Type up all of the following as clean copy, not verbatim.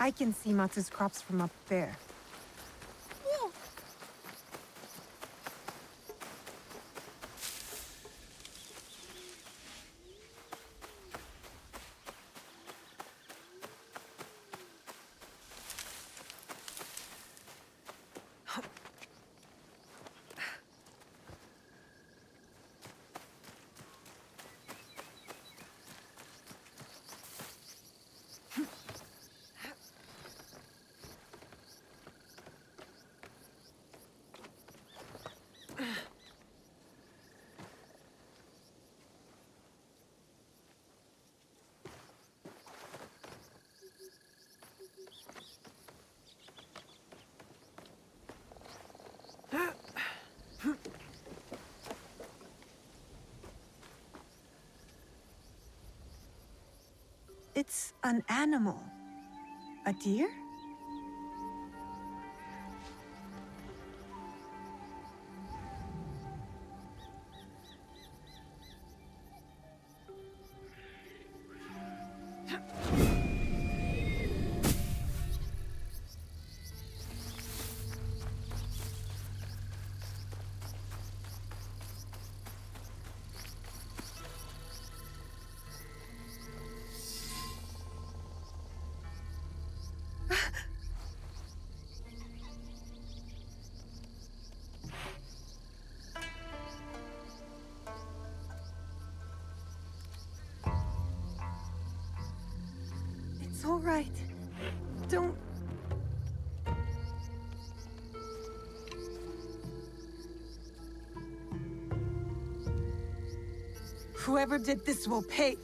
I can see Matsu's crops from up there. It's an animal. A deer? It's all right. Don't... Whoever did this will pay.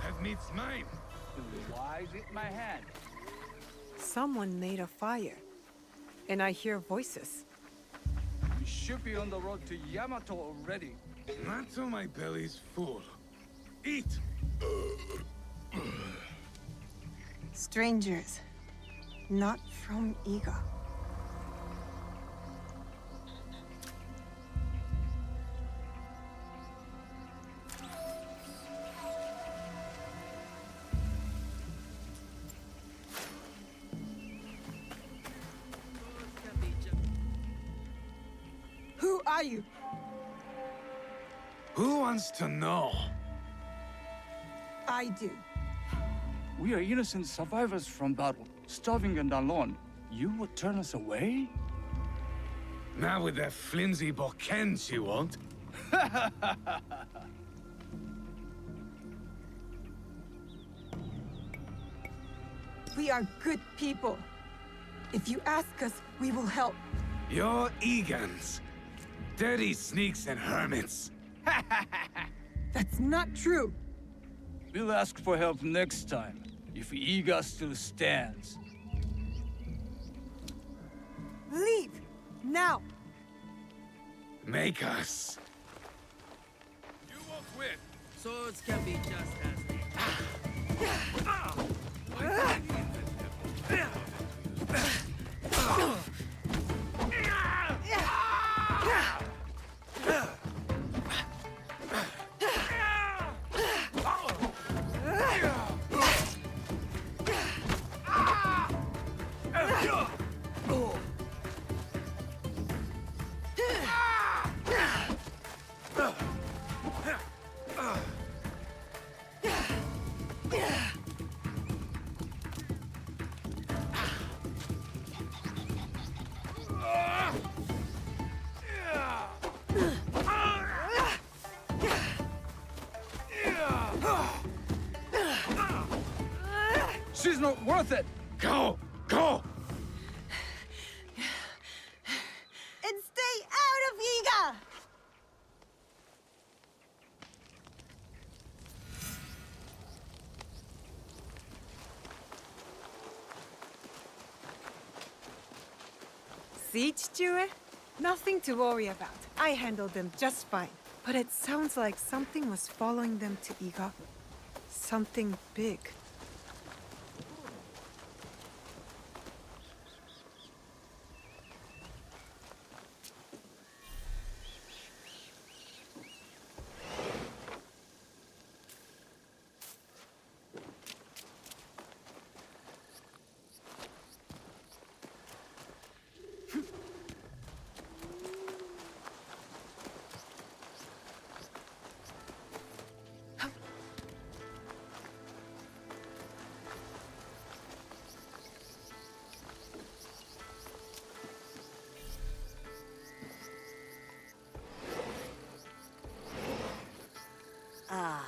That meat's mine. Why is it in my hand? Someone made a fire. And I hear voices. We should be on the road to Yamato already. Not till my belly's full. Eat! Strangers. Not from Iga. Who are you? Who wants to know? I do. We are innocent survivors from battle, starving and alone. You would turn us away? Not with that flimsy bokken, she won't. We are good people. If you ask us, we will help. You're Egans. Dirty sneaks and hermits. That's not true. We'll ask for help next time, if Iga still stands. Leave! Now! Make us. You won't win. Swords can be just as She's not worth it! Go! Go! And stay out of Iga! See, Chichue? Nothing to worry about. I handled them just fine. But it sounds like something was following them to Iga. Something big. Ah.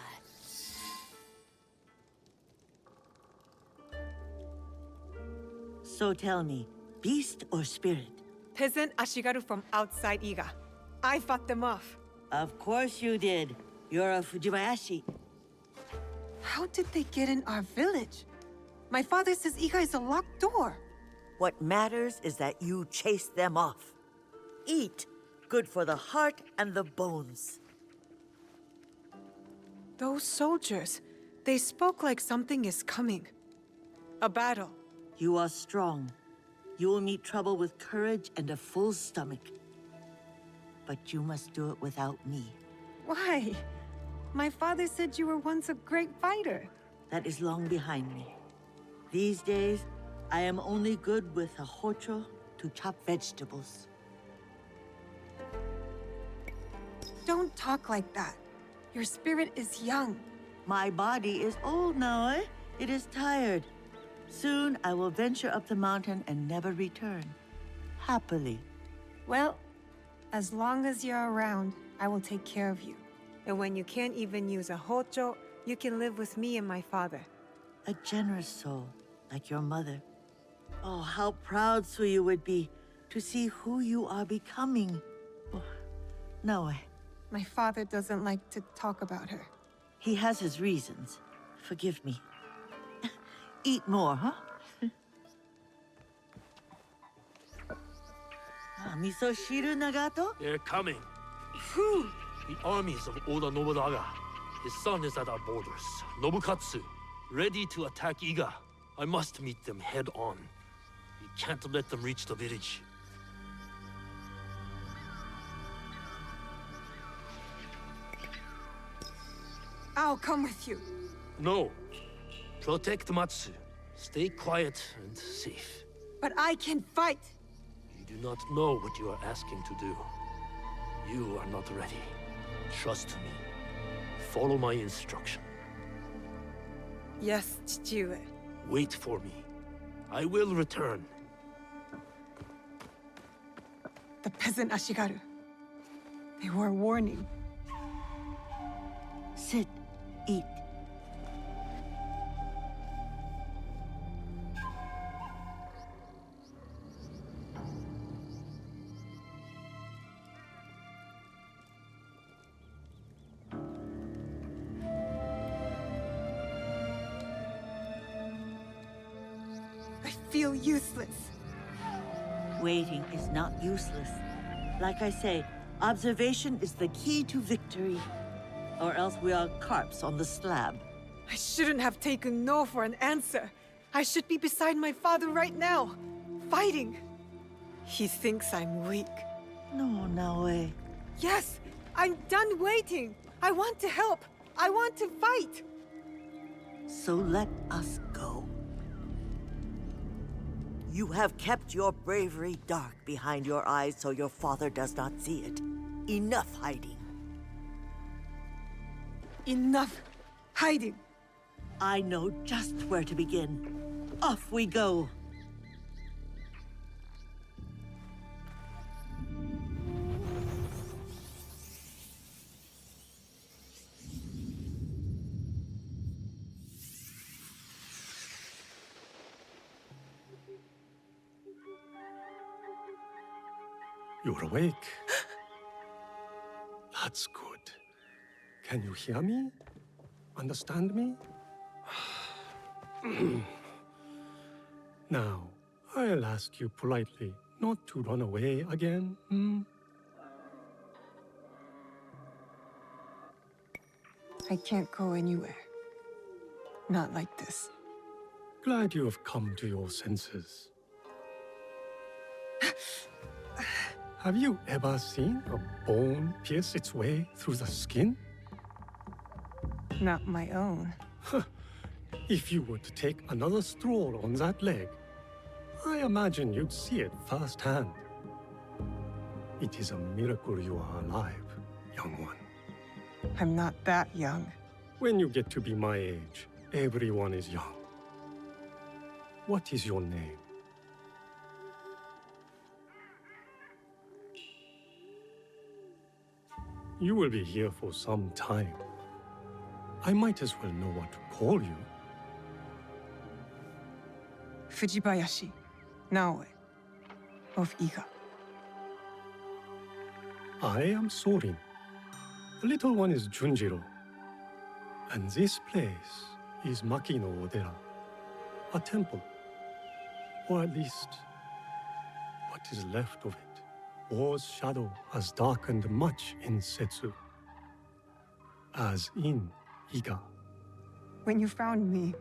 So tell me, beast or spirit? Peasant Ashigaru from outside Iga. I fought them off. Of course you did. You're a Fujibayashi. How did they get in our village? My father says Iga is a locked door. What matters is that you chase them off. Eat. Good for the heart and the bones. Those soldiers, they spoke like something is coming. A battle. You are strong. You will meet trouble with courage and a full stomach. But you must do it without me. Why? My father said you were once a great fighter. That is long behind me. These days, I am only good with a hocho to chop vegetables. Don't talk like that. Your spirit is young. My body is old now, eh? It is tired. Soon I will venture up the mountain and never return. Happily. Well, as long as you're around, I will take care of you. And when you can't even use a hocho, you can live with me and my father. A generous soul, like your mother. Oh, how proud Suyu would be to see who you are becoming. Oh, no, My father doesn't like to talk about her. he has his reasons. Forgive me. Eat more, huh? Misoshiru, Nagato? They're coming. Who? The armies of Oda Nobunaga. His son is at our borders, Nobukatsu, ready to attack Iga. I must meet them head on. We can't let them reach the village. I'll come with you. No. Protect Matsu. Stay quiet and safe. But I can fight. You do not know what you are asking to do. You are not ready. Trust me. Follow my instruction. Yes, Chichiue. Wait for me. I will return. The peasant Ashigaru. They were warning. Sit, eat. I feel useless. Waiting is not useless. Like I say, observation is the key to victory. Or else we are carps on the slab. I shouldn't have taken no for an answer. I should be beside my father right now, fighting. He thinks I'm weak. No, Naoe. Yes, I'm done waiting. I want to help. I want to fight. So let us go. You have kept your bravery dark behind your eyes so your father does not see it. Enough hiding. Enough hiding. I know just where to begin. Off we go. You're awake. That's good. Can you hear me? Understand me? Now, I'll ask you politely not to run away again, hmm? I can't go anywhere. Not like this. Glad you have come to your senses. Have you ever seen a bone pierce its way through the skin? Not my own. If you were to take another stroll on that leg, I imagine you'd see it firsthand. It is a miracle you are alive, young one. I'm not that young. When you get to be my age, everyone is young. What is your name? You will be here for some time. I might as well know what to call you. Fujibayashi, Naoe, of Iga. I am Sorin. The little one is Junjiro. And this place is Makino Odera, a temple. Or at least, what is left of it. War's shadow has darkened much in Setsu, as in Iga. When you found me,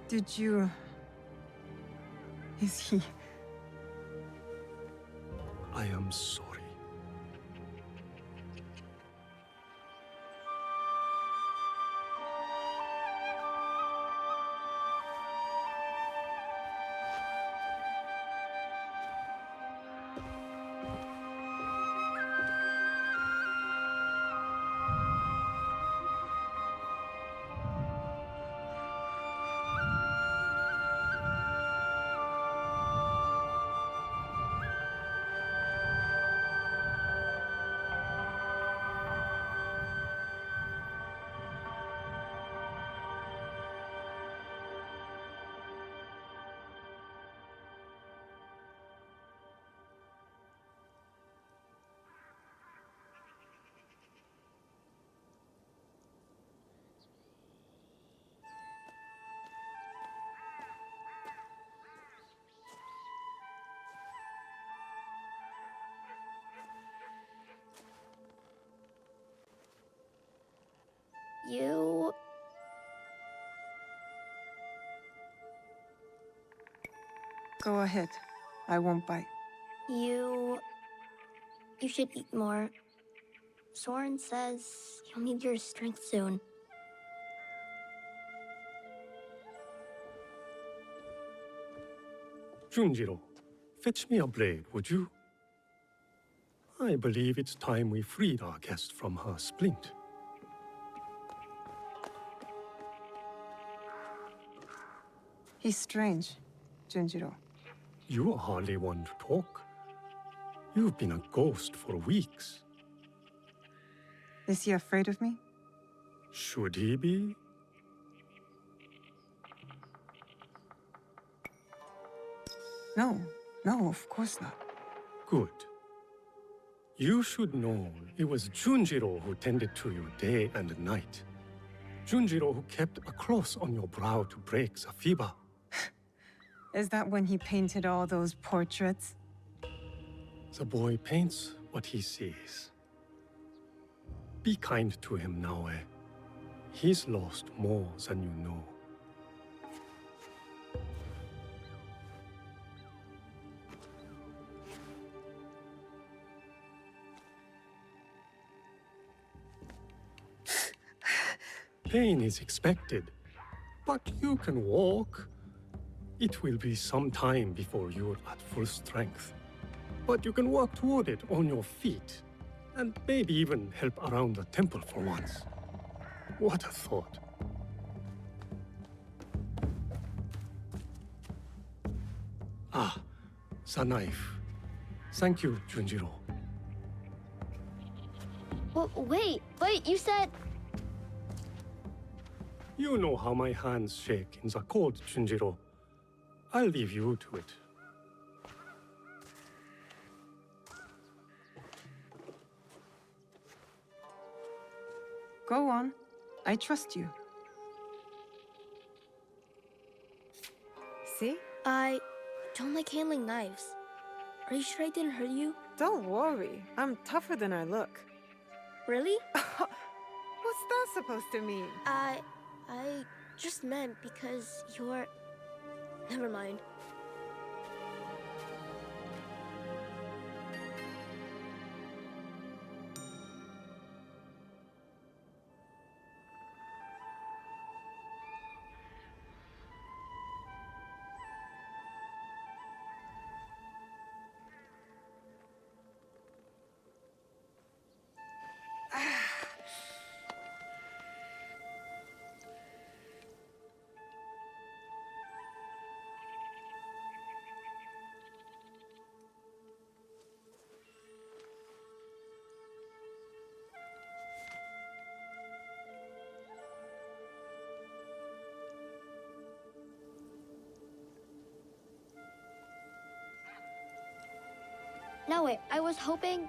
did you... Is he... I am sorry. You... Go ahead. I won't bite. You should eat more. Soren says you'll need your strength soon. Junjiro, fetch me a blade, would you? I believe it's time we freed our guest from her splint. He's strange, Junjiro. You are hardly one to talk. You've been a ghost for weeks. Is he afraid of me? Should he be? No, of course not. Good. You should know it was Junjiro who tended to you day and night. Junjiro who kept a cross on your brow to break the fever. Is that when he painted all those portraits? The boy paints what he sees. Be kind to him, Naoe. He's lost more than you know. Pain is expected, but you can walk. It will be some time before you're at full strength. But you can walk toward it on your feet, and maybe even help around the temple for once. What a thought. Ah, the knife. Thank you, Junjiro. Well, wait, you said... You know how my hands shake in the cold, Junjiro. I'll leave you to it. Go on. I trust you. See? I don't like handling knives. Are you sure I didn't hurt you? Don't worry. I'm tougher than I look. Really? What's What's that supposed to mean? I just meant because you're... Never mind. No, wait, I was hoping...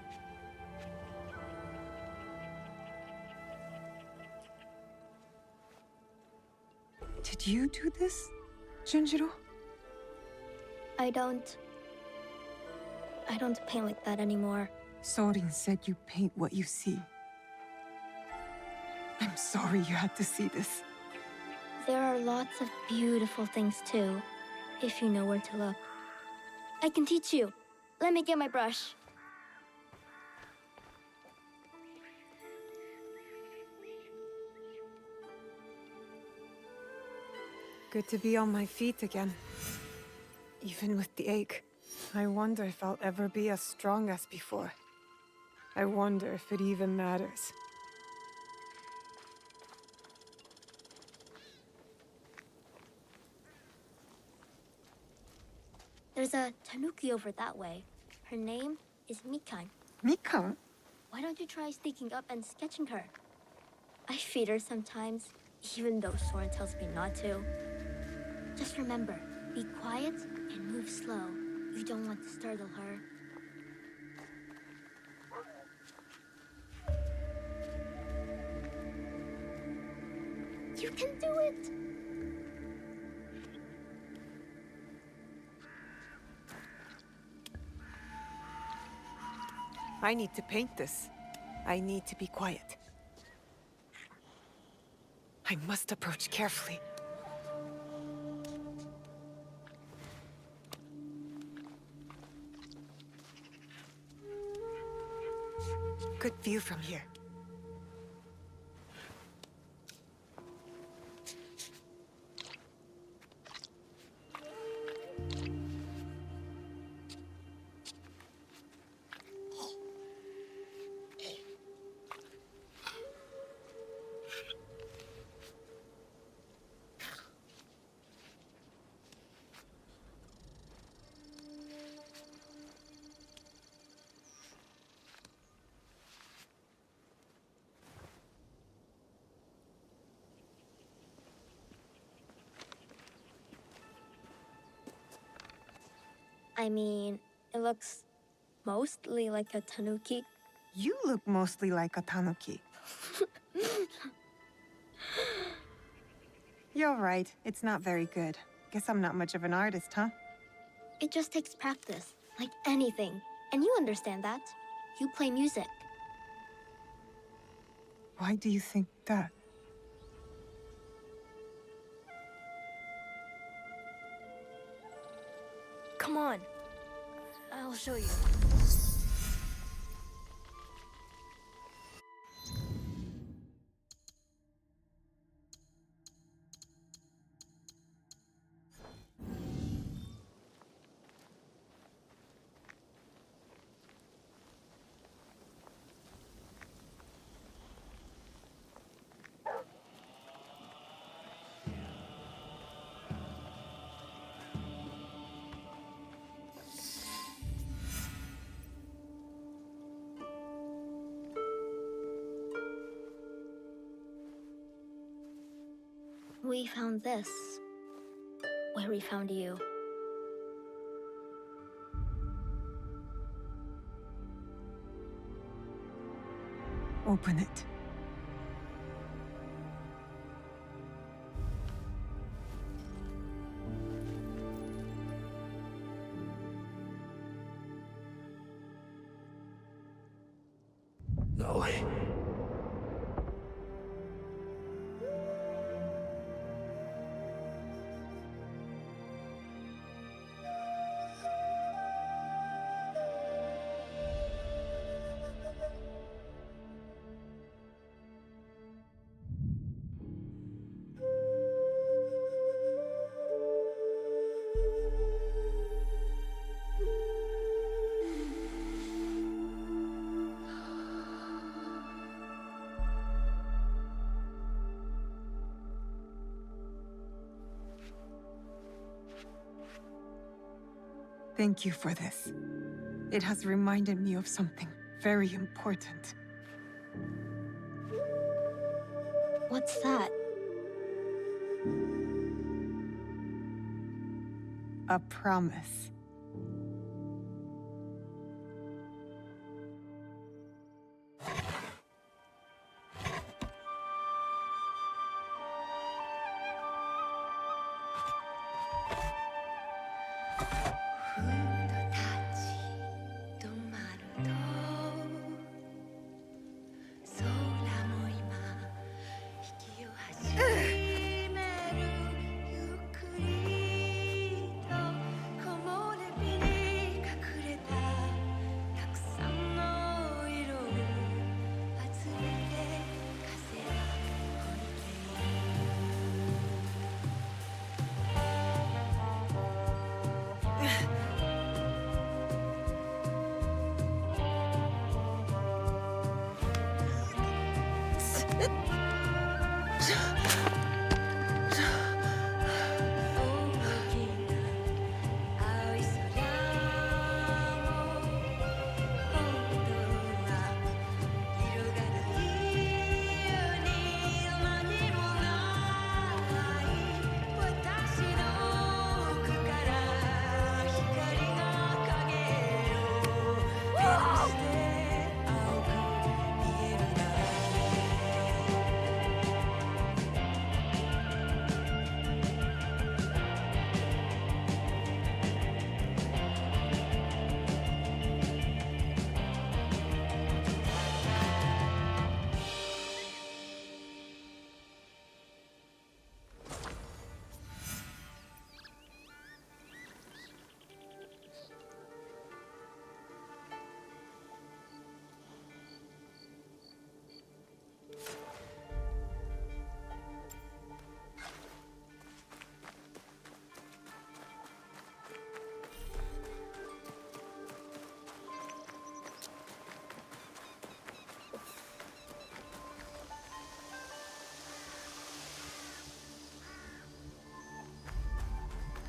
Did you do this, Junjiro? I don't paint like that anymore. Sorin said you paint what you see. I'm sorry you had to see this. There are lots of beautiful things too, if you know where to look. I can teach you. Let me get my brush. Good to be on my feet again. Even with the ache. I wonder if I'll ever be as strong as before. I wonder if it even matters. There's a tanuki over that way. Her name is Mikan. Mika? Why don't you try sneaking up and sketching her? I feed her sometimes, even though Soren tells me not to. Just remember, be quiet and move slow. You don't want to startle her. You can do it! I need to paint this. I need to be quiet. I must approach carefully. Good view from here. I mean, it looks mostly like a tanuki. You look mostly like a tanuki. You're right. It's not very good. Guess I'm not much of an artist, huh? It just takes practice, like anything. And you understand that. You play music. Why do you think that? Come on. I'll show you. We found this. Where we found you. Open it. No. Thank you for this. It has reminded me of something very important. What's that? A promise.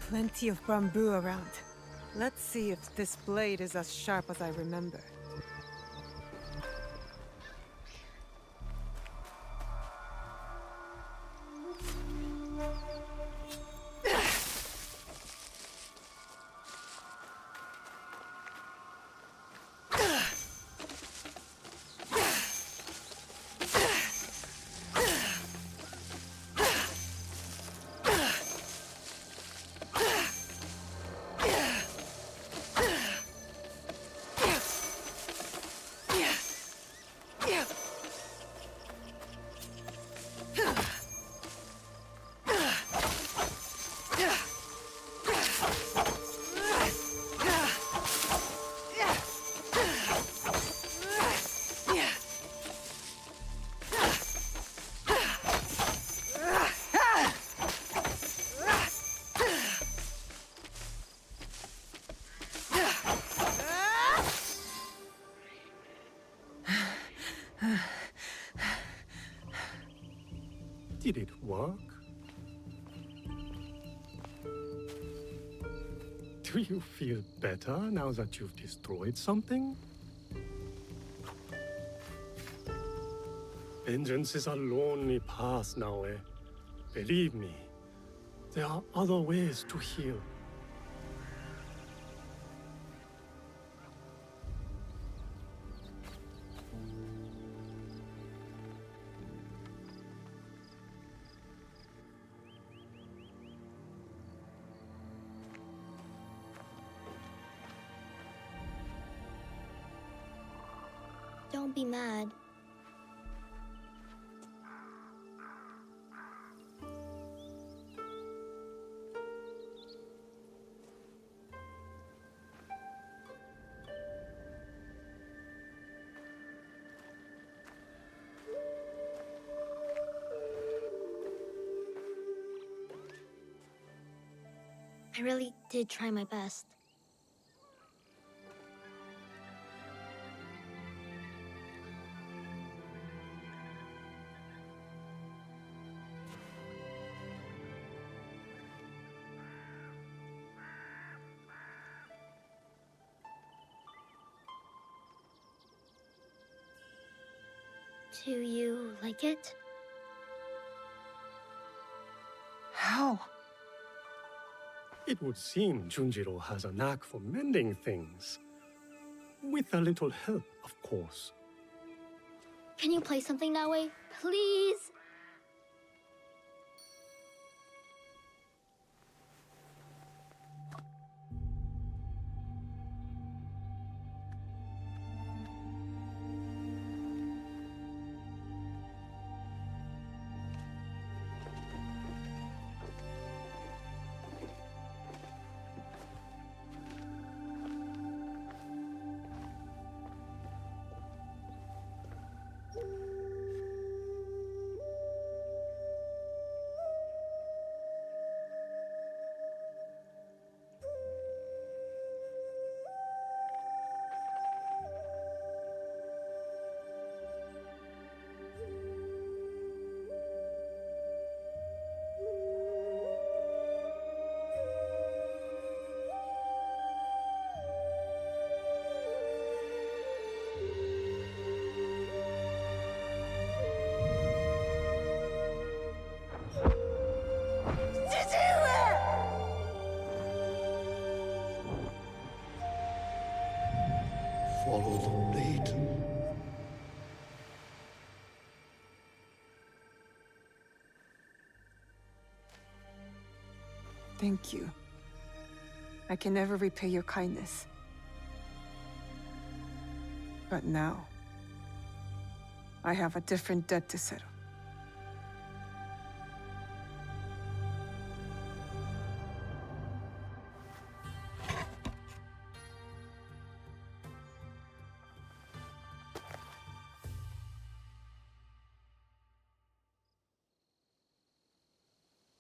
Plenty of bamboo around. Let's see if this blade is as sharp as I remember. Did it work? Do you feel better now that you've destroyed something? Vengeance is a lonely path now, eh? Believe me, there are other ways to heal. Don't be mad. I really did try my best. Do you like it? How? It would seem Junjiro has a knack for mending things. With a little help, of course. Can you play something that way? Please? Follow the blade. Thank you. I can never repay your kindness. But now, I have a different debt to settle.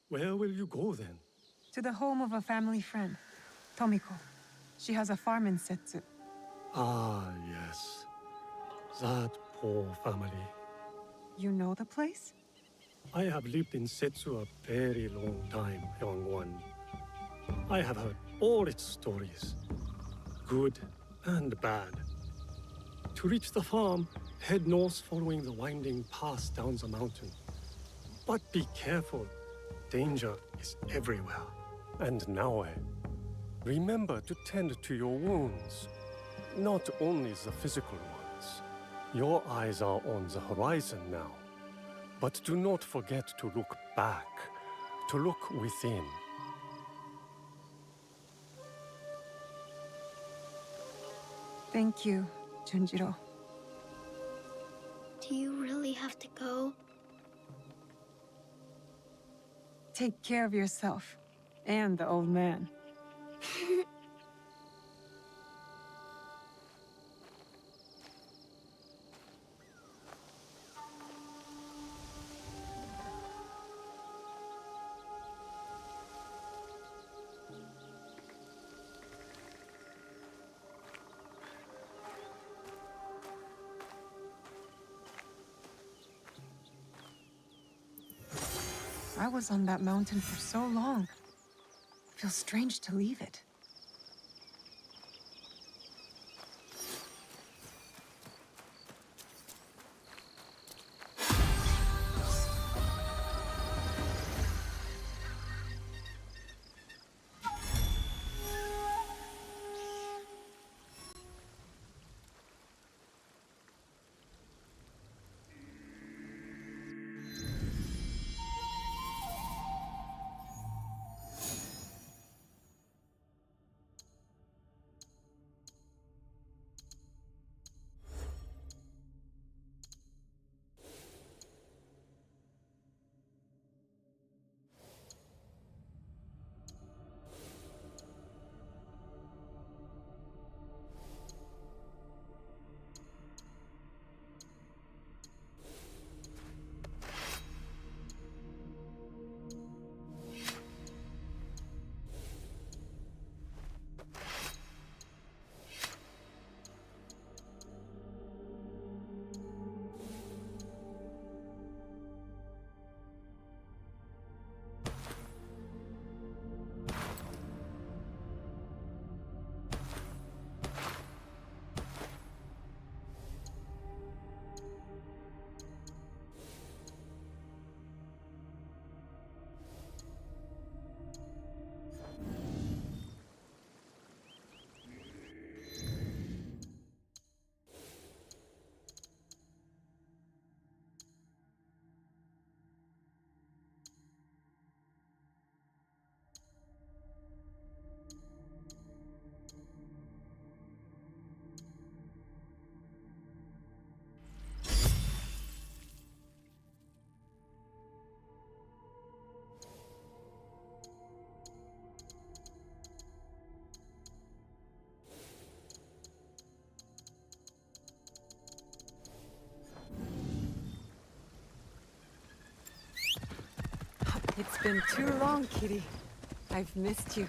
Where will you go then? To the home of a family friend, Tomiko. She has a farm in Setsu. Ah, yes. That poor family. You know the place? I have lived in Setsu a very long time, young one. I have heard all its stories, good and bad. To reach the farm, head north following the winding path down the mountain. But be careful. Danger is everywhere. And now, remember to tend to your wounds. Not only the physical ones. Your eyes are on the horizon now. But do not forget to look back, to look within. Thank you, Junjiro. Do you really have to go? Take care of yourself and the old man. I was on that mountain for so long. Feels strange to leave it. It's been too long, Kitty. I've missed you.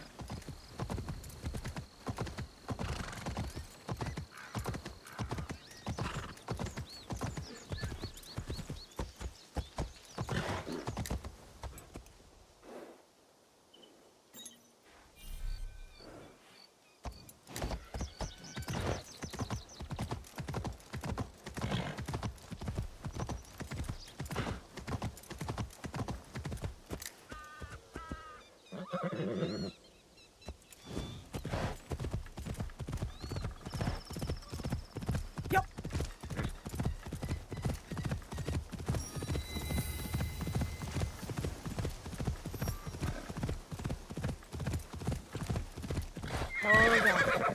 Hold on.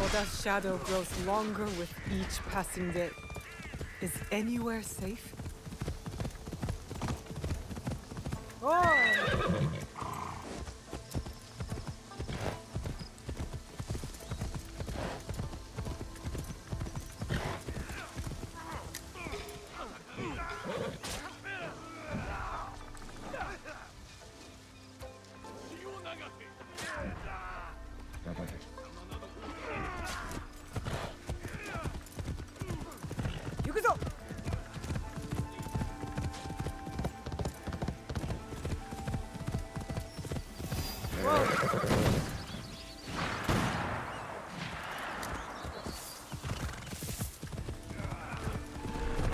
Oda's shadow grows longer with each passing day. Is anywhere safe? Oh!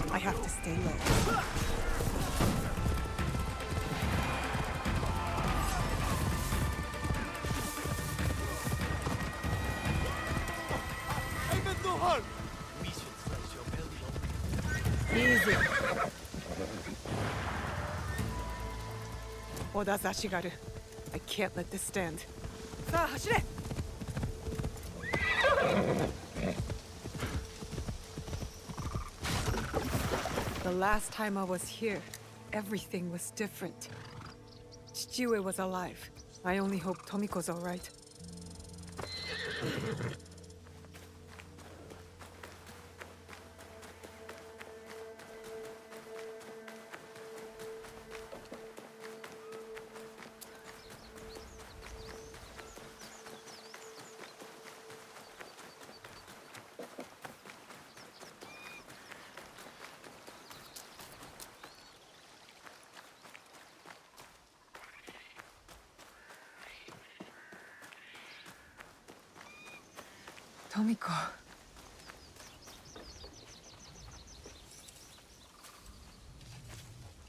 I have to stay low. Easy. Oda's Ashigaru. I can't let this stand. Sa, hashire! The last time I was here, everything was different. Chichiue was alive. I only hope Tomiko's all right. Tomiko.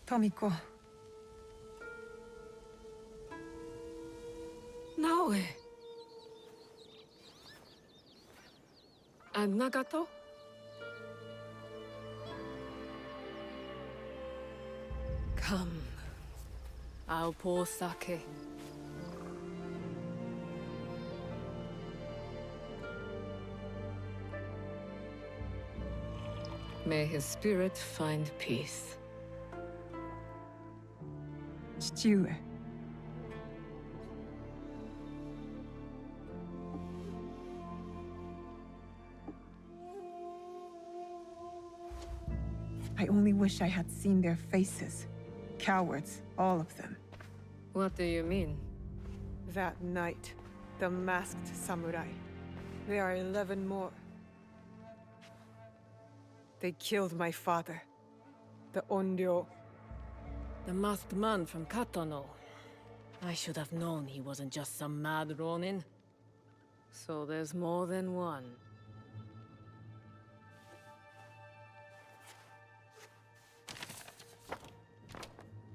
Tomiko. Naoe. And Nagato? Come. I'll pour sake. May his spirit find peace. Chichiue. I only wish I had seen their faces. Cowards, all of them. What do you mean? That night, the masked samurai. There are 11 more. They killed my father. The Onryo. The masked man from Katano. I should have known he wasn't just some mad ronin. So there's more than one.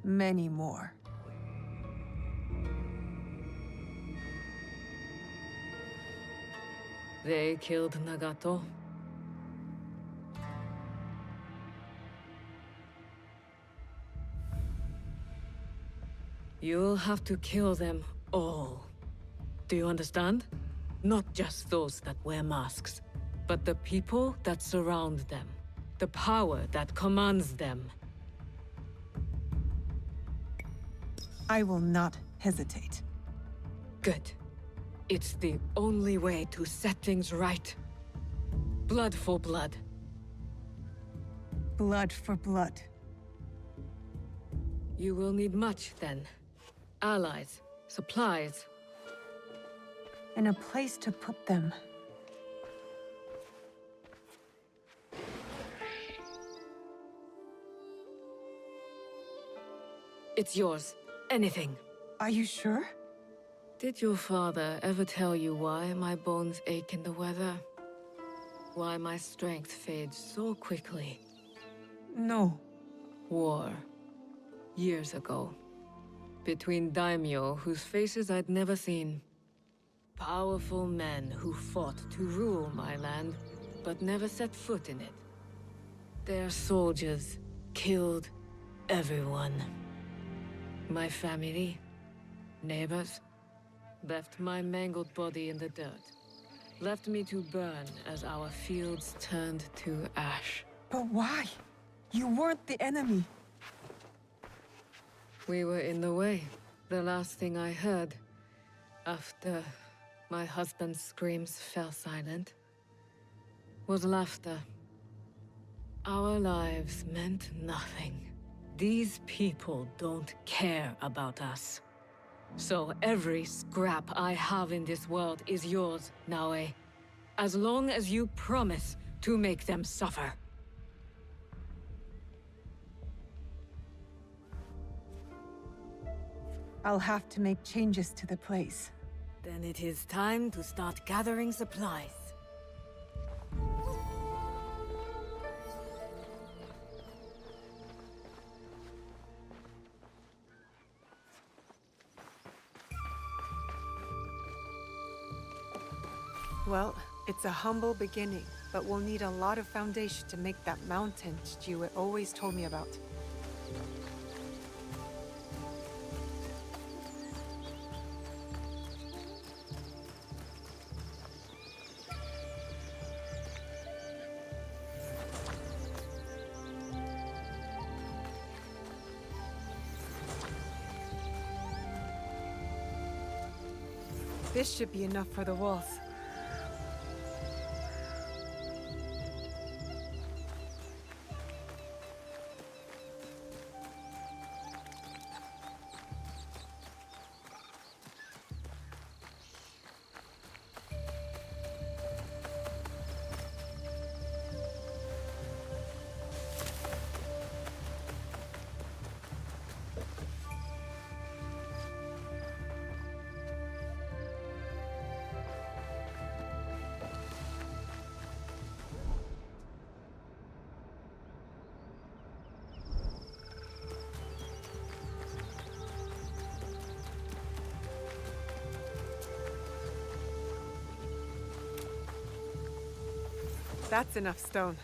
Many more. They killed Nagato. You'll have to kill them all. Do you understand? Not just those that wear masks, but the people that surround them. The power that commands them. I will not hesitate. Good. It's the only way to set things right. Blood for blood. Blood for blood. You will need much, then. Allies, supplies. And a place to put them. It's yours. Anything. Are you sure? Did your father ever tell you why my bones ache in the weather? Why my strength fades so quickly? No. War. Years ago. Between daimyo whose faces I'd never seen. Powerful men who fought to rule my land, but never set foot in it. Their soldiers killed everyone. My family, neighbors, left my mangled body in the dirt. Left me to burn as our fields turned to ash. But why? You weren't the enemy. We were in the way. The last thing I heard, after my husband's screams fell silent, was laughter. Our lives meant nothing. These people don't care about us. So every scrap I have in this world is yours, Naoe. As long as you promise to make them suffer. I'll have to make changes to the place. Then it is time to start gathering supplies. Well, it's a humble beginning, but we'll need a lot of foundation to make that mountain Stuart always told me about. This should be enough for the walls. That's enough stone.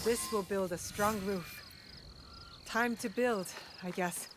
This will build a strong roof. Time to build, I guess.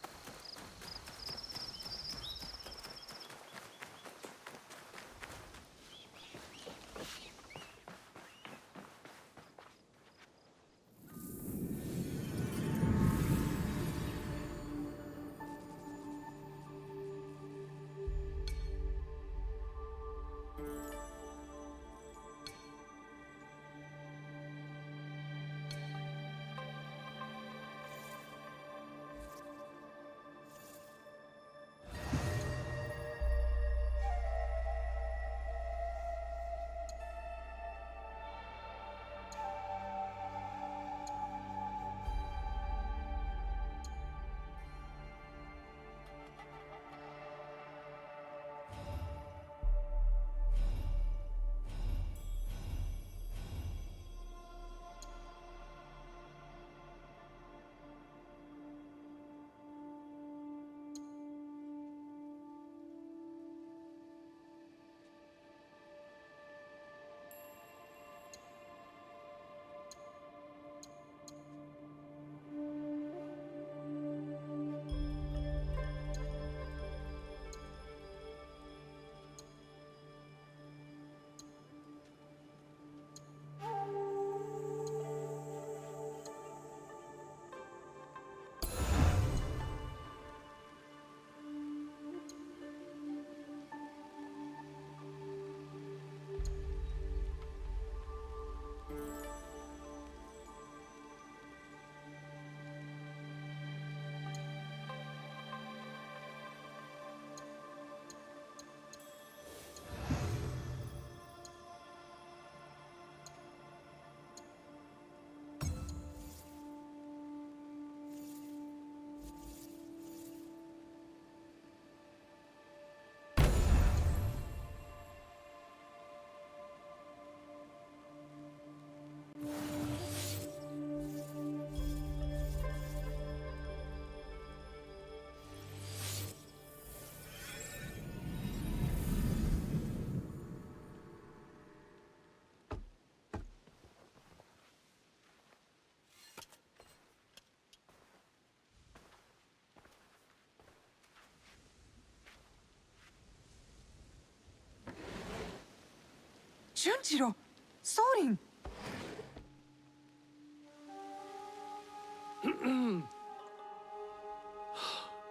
Junjiro! Sorin!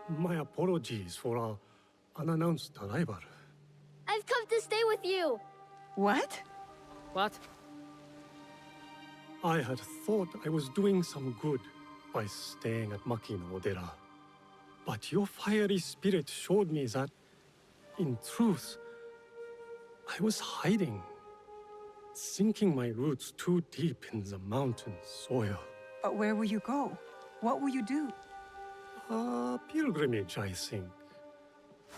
My apologies for our unannounced arrival. I've come to stay with you. What? What? I had thought I was doing some good by staying at Makino Odera. But your fiery spirit showed me that, in truth, I was hiding, sinking my roots too deep in the mountain soil. But where will you go? What will you do? A pilgrimage, I think.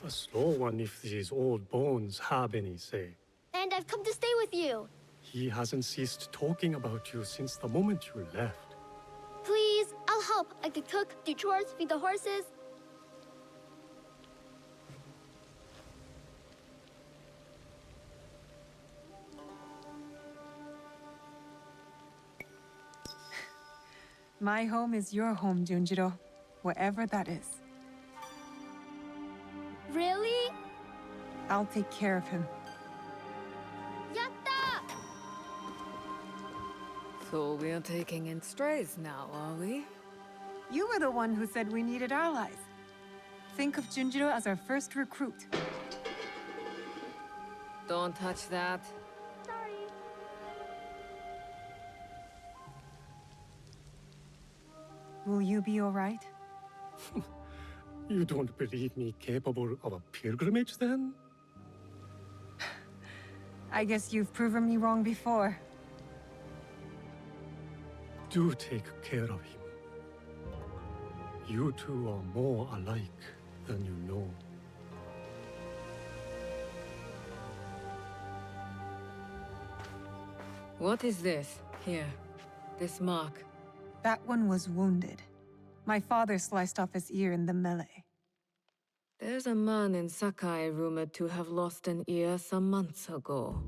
A slow one if these old bones have any say. And I've come to stay with you. He hasn't ceased talking about you since the moment you left. Please, I'll help. I could cook, do chores, feed the horses. My home is your home, Junjiro. Wherever that is. Really? I'll take care of him. Yatta! So we're taking in strays now, are we? You were the one who said we needed allies. Think of Junjiro as our first recruit. Don't touch that. Sorry. Will you be all right? You don't believe me capable of a pilgrimage, then? I guess you've proven me wrong before. Do take care of him. You two are more alike than you know. What is this? Here. This mark. That one was wounded. My father sliced off his ear in the melee. There's a man in Sakai rumored to have lost an ear some months ago.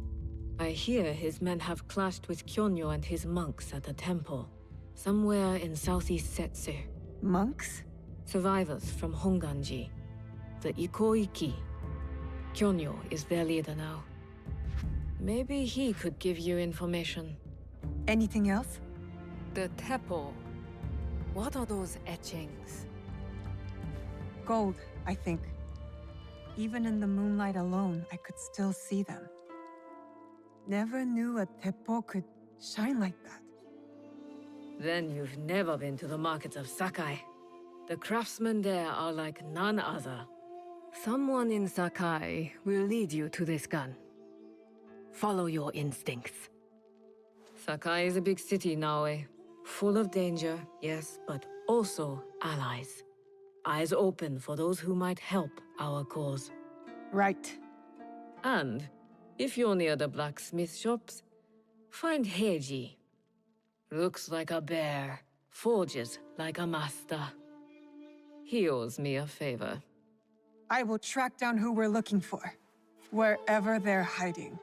I hear his men have clashed with Kyonyo and his monks at a temple. somewhere in southeast Setsu. Monks? Survivors from Honganji, the Ikoiki. Kyonyo is their leader now. Maybe he could give you information. Anything else? The Teppo. What are those etchings? Gold, I think. Even in the moonlight alone, I could still see them. Never knew a teppo could shine like that. Then you've never been to the markets of Sakai. The craftsmen there are like none other. Someone in Sakai will lead you to this gun. Follow your instincts. Sakai is a big city, Naoe. Full of danger, yes, but also allies. Eyes open for those who might help our cause. Right. And, if you're near the blacksmith shops, find Heiji. Looks like a bear, forges like a master. He owes me a favor. I will track down who we're looking for, wherever they're hiding.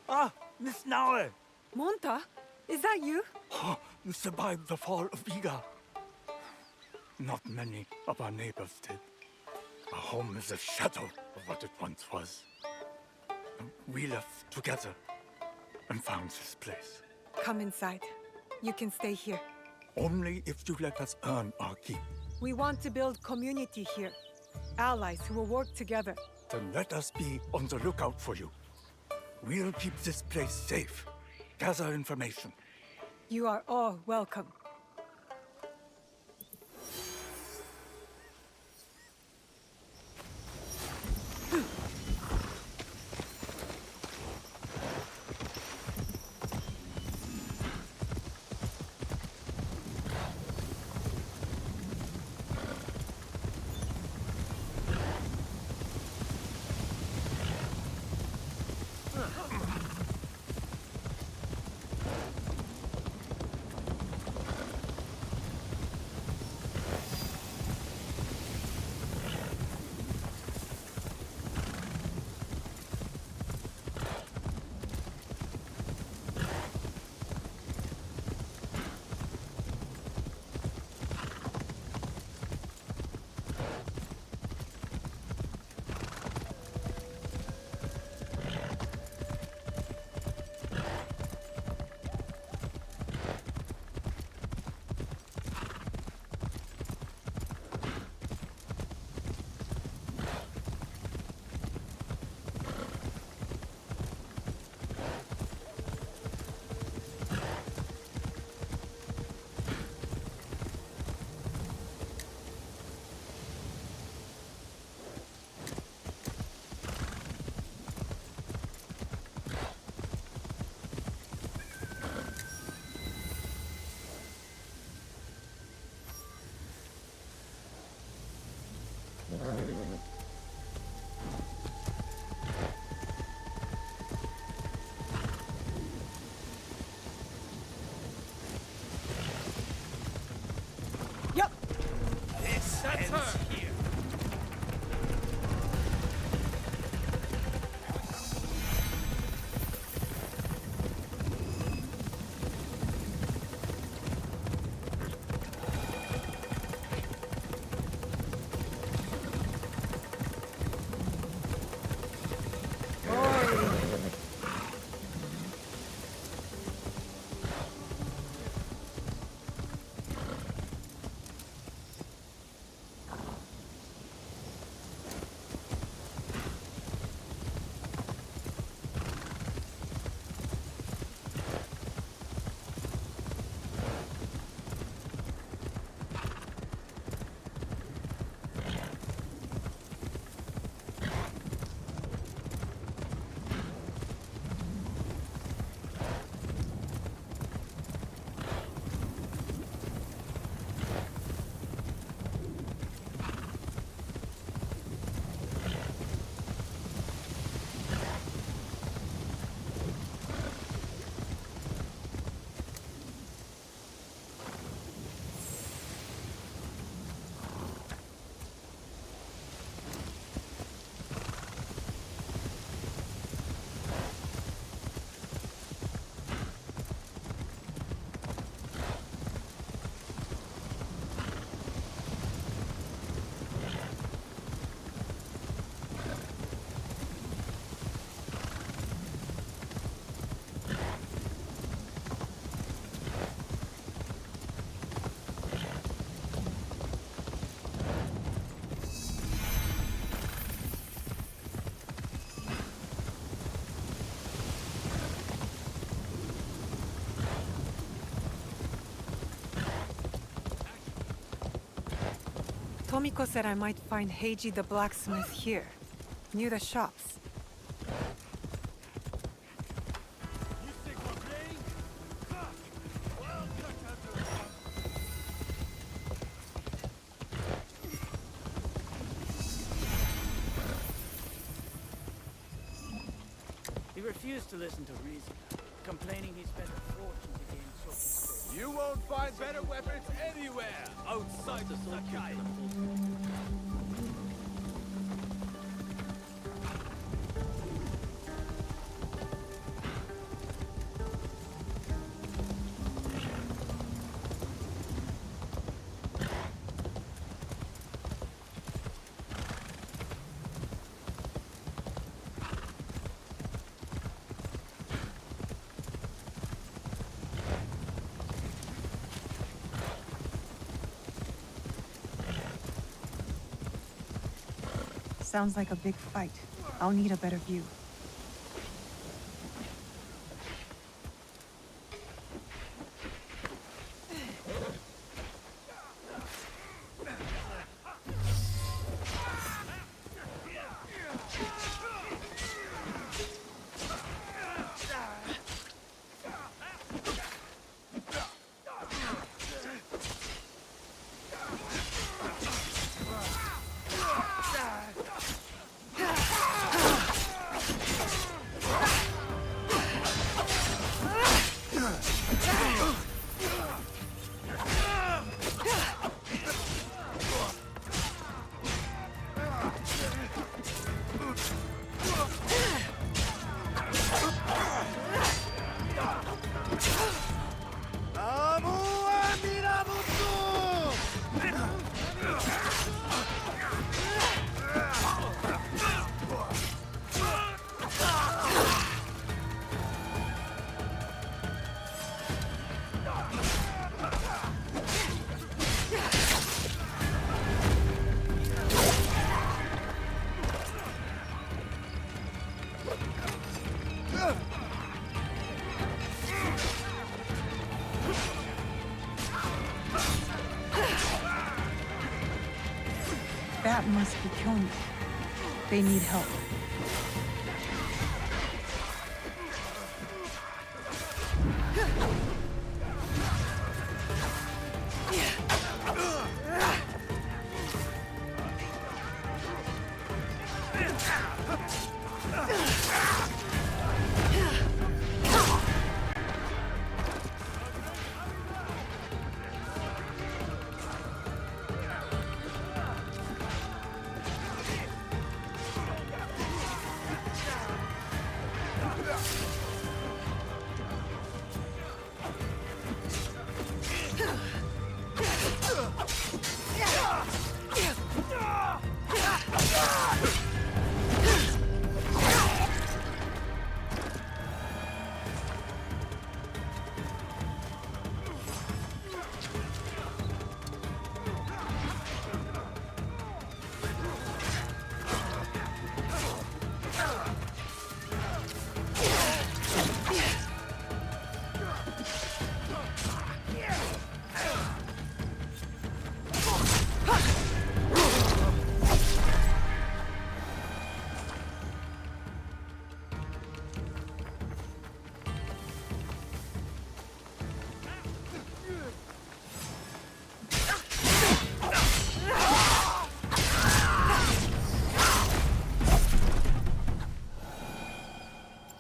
Ah, Miss Naue! Monta? Is that you? Oh, you survived the fall of Iga. Not many of our neighbors did. Our home is a shadow of what it once was. We left together and found this place. Come inside. You can stay here. Only if you let us earn our keep. We want to build community here. Allies who will work together. Then let us be on the lookout for you. We'll keep this place safe. Gather information. You are all welcome. Yep. That's her. Here. Tomiko said I might find Heiji the blacksmith here, near the shops. He refused to listen to reason, complaining he spent a fortune to gain so You won't find better weapons anywhere outside the Sakai. Sounds like a big fight. I'll need a better view. That must be Kyonya. They need help.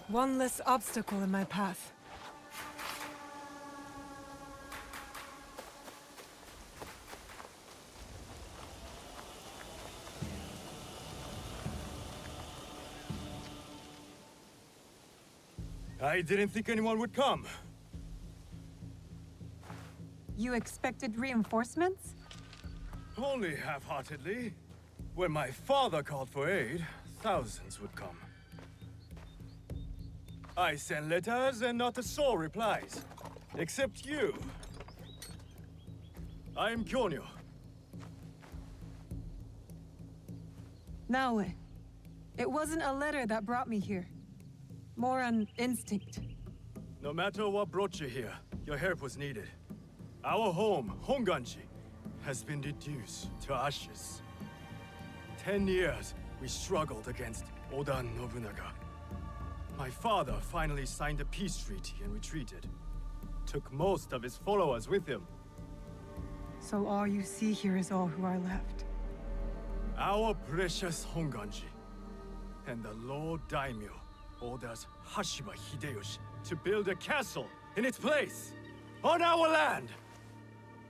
One less obstacle in my path. I didn't think anyone would come. You expected reinforcements? Only half-heartedly. When my father called for aid, thousands would come. I sent letters and not a soul replies. Except you. I'm Kyonya. Naoe, it wasn't a letter that brought me here. More an instinct. No matter what brought you here, your help was needed. Our home, Honganji, has been reduced to ashes. 10 years we struggled against Oda Nobunaga. My father finally signed a peace treaty and retreated. Took most of his followers with him. So all you see here is all who are left. Our precious Honganji. And the Lord Daimyo orders Hashiba Hideyoshi to build a castle in its place, on our land.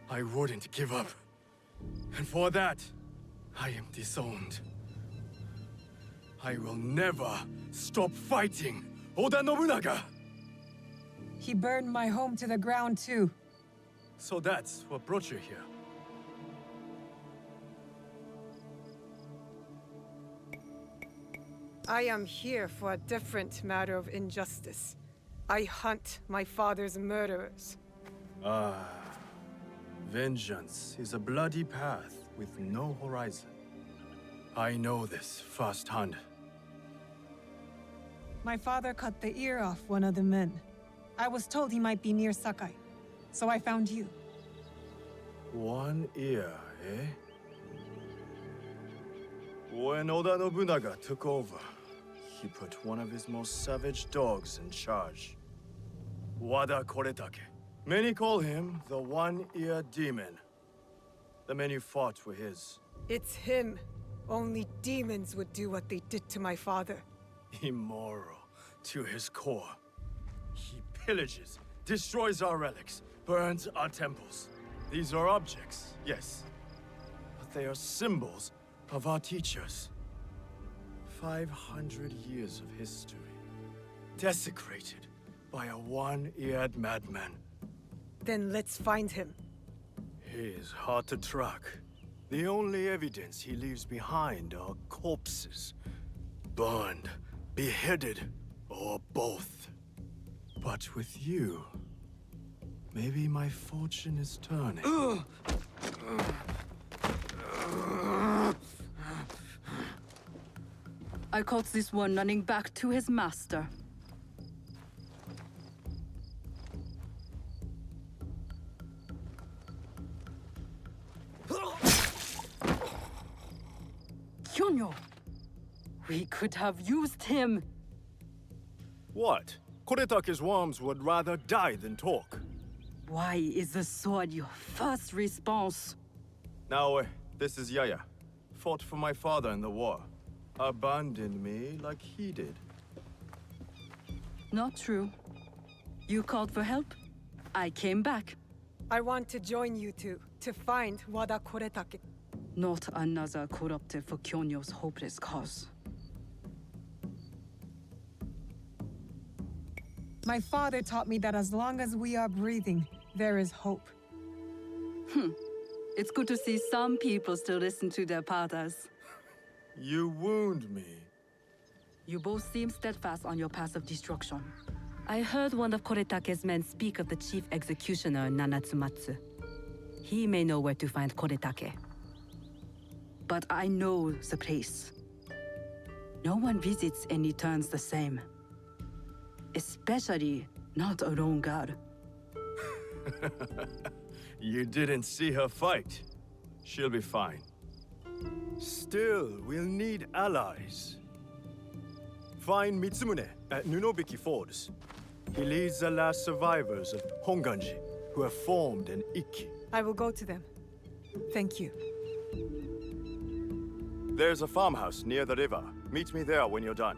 I wouldn't give up. And for that, I am disowned. I will never stop fighting Oda Nobunaga! He burned my home to the ground too. So that's what brought you here. I am here for a different matter of injustice. I hunt my father's murderers. Vengeance is a bloody path with no horizon. I know this firsthand. My father cut the ear off one of the men. I was told he might be near Sakai, so I found you. One ear, eh? When Oda Nobunaga took over, he put one of his most savage dogs in charge. Wada Koretake. Many call him the One-Ear Demon. The men you fought were his. It's him. Only demons would do what they did to my father. Immoral to his core. He pillages, destroys our relics, burns our temples. These are objects, yes, but they are symbols of our teachers. 500 years of history, desecrated by a one-eared madman. Then let's find him. He is hard to track. The only evidence he leaves behind are corpses. Burned, beheaded, or both. But with you, maybe my fortune is turning. I caught this one running back to his master. Kyonyo! We could have used him! What? Koretake's worms would rather die than talk. Why is the sword your first response? Now, this is Yaya. Fought for my father in the war. Abandoned me like he did. Not true. You called for help. I came back. I want to join you two, to find Wada Koretake. Not another corrupted for Kyonyo's hopeless cause. My father taught me that as long as we are breathing, there is hope. It's good to see some people still listen to their pathas. You wound me. You both seem steadfast on your path of destruction. I heard one of Koretake's men speak of the chief executioner, Nanatsumatsu. He may know where to find Koretake. But I know the place. No one visits and returns the same. Especially not a lone guard. You didn't see her fight. She'll be fine. Still, we'll need allies. Find Mitsumune at Nunobiki Fords. He leads the last survivors of Honganji, who have formed an Ikki. I will go to them. Thank you. There's a farmhouse near the river. Meet me there when you're done.